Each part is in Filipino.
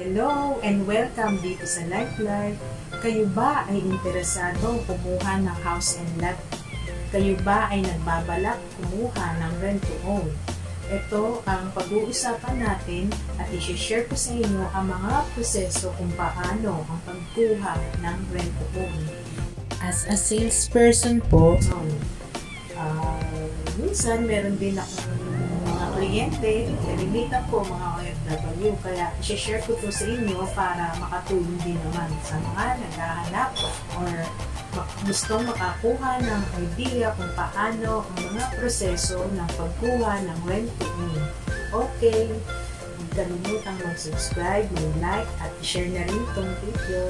Hello and welcome dito sa Lifeline. Kayo ba ay interesado kumuha ng house and lot? Kayo ba ay nagbabalak kumuha ng rent to own? Ito ang pag-uusapan natin at i-share ko sa inyo ang mga proseso kung paano ang pagkuha ng rent to own. As a salesperson po, minsan meron din akong mga kliyente, nalimitan ko mga OFW, kaya i-share ko to sa inyo para makatulong din naman sa mga naghahanap or gustong makakuha ng idea kung paano ang mga proseso ng pagkuha ng rent to own. Okay, huwag kalimutang mag-subscribe, mag-like at i-share na rin itong video.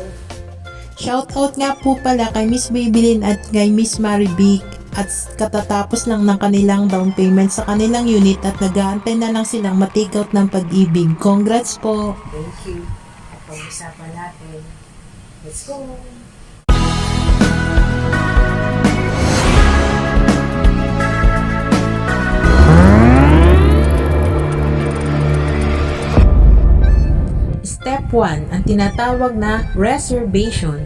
Shoutout nga po pala kay Miss Babylin at kay Miss Marivic at katatapos lang ng kanilang down payment sa kanilang unit at nag-aantay na lang silang ma-take out ng Pag-ibig. Congrats po! Thank you. At pag-usapan natin. Let's go! Step 1, ang tinatawag na reservation.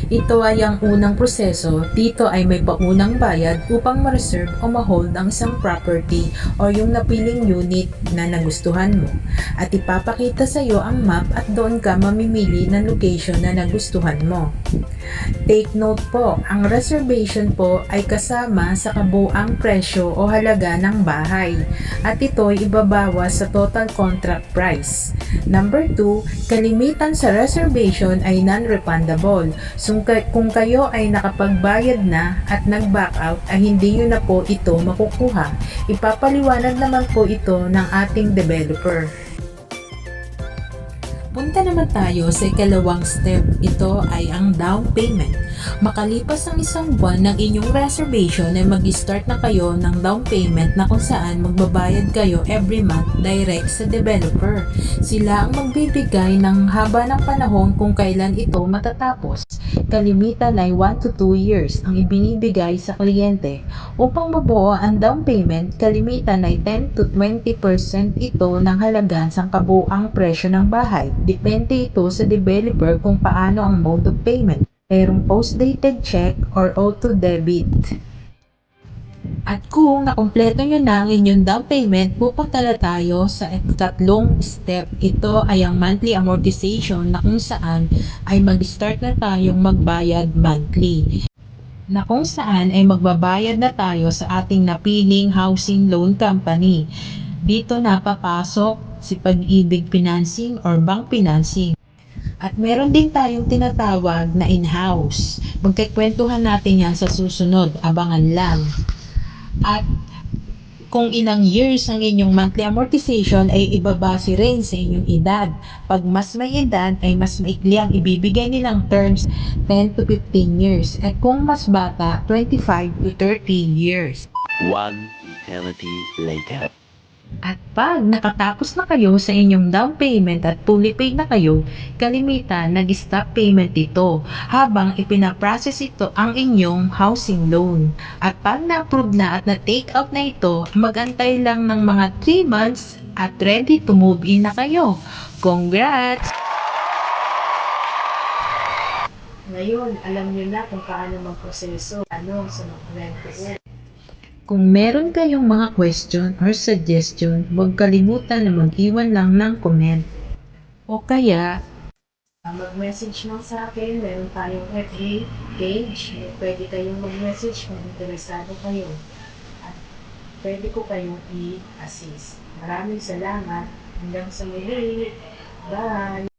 Ito ay ang unang proseso. Dito ay may paunang bayad upang ma-reserve o ma-hold ang isang property o yung napiling unit na nagustuhan mo. At ipapakita sa iyo ang map at doon ka mamimili ng location na nagustuhan mo. Take note po, ang reservation po ay kasama sa kabuang presyo o halaga ng bahay at ito ay ibabawas sa total contract price. Number 2, kalimitan sa reservation ay non-refundable. So kung kayo ay nakapagbayad na at nag-back out ay hindi nyo na po ito makukuha. Ipapaliwanag naman po ito ng ating developer. Punta naman tayo sa ikalawang step. Ito ay ang down payment. Makalipas ang isang buwan ng inyong reservation ay mag-start na kayo ng down payment na kung saan magbabayad kayo every month direct sa developer. Sila ang magbibigay ng haba ng panahon kung kailan ito matatapos. Kalimitan ay 1 to 2 years ang ibinibigay sa kliyente. Upang mabuo ang down payment, kalimitan ay 10 to 20% ito ng halaga sa kabuang presyo ng bahay. Depende ito sa developer kung paano ang mode of payment. Mayroong post-dated check or auto-debit. At kung nakumpleto nyo na ang inyong down payment, pupunta na tayo sa ikatlong step. Ito ay ang monthly amortization na kung saan ay mag-start na tayong magbayad monthly. Na kung saan ay magbabayad na tayo sa ating napiling housing loan company. Dito na papasok si Pag-ibig Financing or Bank Financing. At meron din tayong tinatawag na in-house. Magkikwentuhan natin yan sa susunod. Abangan lang. At kung ilang years ang inyong monthly amortization ay ibabase rin sa inyong edad. Pag mas may edad ay mas maikli ang ibibigay nilang terms 10 to 15 years. At kung mas bata, 25 to 30 years. 1 eternity later. At pag nakatapos na kayo sa inyong down payment at fully paid na kayo, kalimitan nag-stop payment ito habang ipinaprocess ito ang inyong housing loan. At pag na-approve na at na-take out na ito, mag-antay lang ng mga 3 months at ready to move in na kayo. Congrats! Ngayon, alam nyo na kung paano magproseso sa mga rent to own. Kung meron kayong mga question or suggestion, huwag kalimutan na mag-iwan lang ng comment. O kaya, Mag-message lang sa akin, meron tayong FA page. Pwede kayong mag-message kung interesado kayo. At pwede ko kayong i-assist. Maraming salamat. Hanggang sa muli. Bye!